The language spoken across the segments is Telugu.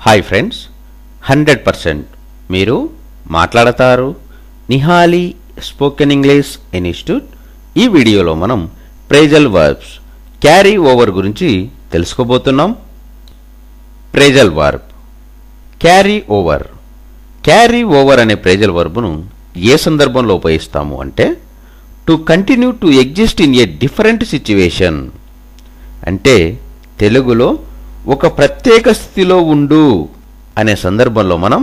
హాయ్ ఫ్రెండ్స్, 100% మీరు మాట్లాడతారు. Nihali spoken English institute. ఈ వీడియోలో మనం ఫ్రేజల్ వర్బ్స్ క్యారీ ఓవర్ గురించి తెలుసుకోబోతున్నాం. Phrasal verb carry over. Carry over అనే ఫ్రేజల్ వర్బ్ను ఏ సందర్భంలో ఉపయోగిస్తాము అంటే to continue to exist in a different situation. అంటే తెలుగులో ఒక ప్రత్యేక స్థితిలో ఉండు అనే సందర్భంలో మనం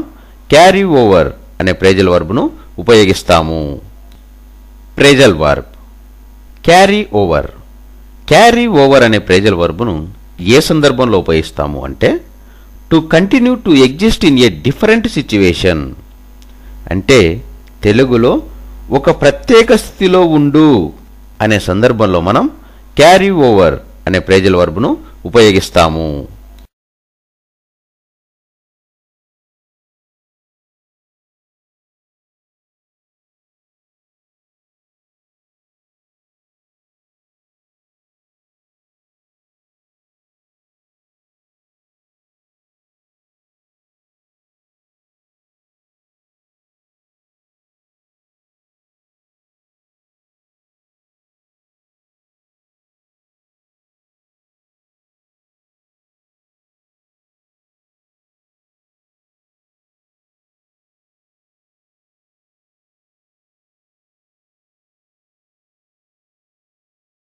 క్యారీ ఓవర్ అనే ఫ్రేజల్ వర్బ్ను ఉపయోగిస్తాము. Phrasal verb carry over. Carry over అనే ఫ్రేజల్ వర్బ్ను ఏ సందర్భంలో ఉపయోగిస్తాము అంటే to continue to exist in a different situation. అంటే తెలుగులో ఒక ప్రత్యేక స్థితిలో ఉండు అనే సందర్భంలో మనం క్యారీ ఓవర్ అనే ఫ్రేజల్ వర్బ్ను ఉపయోగిస్తాము.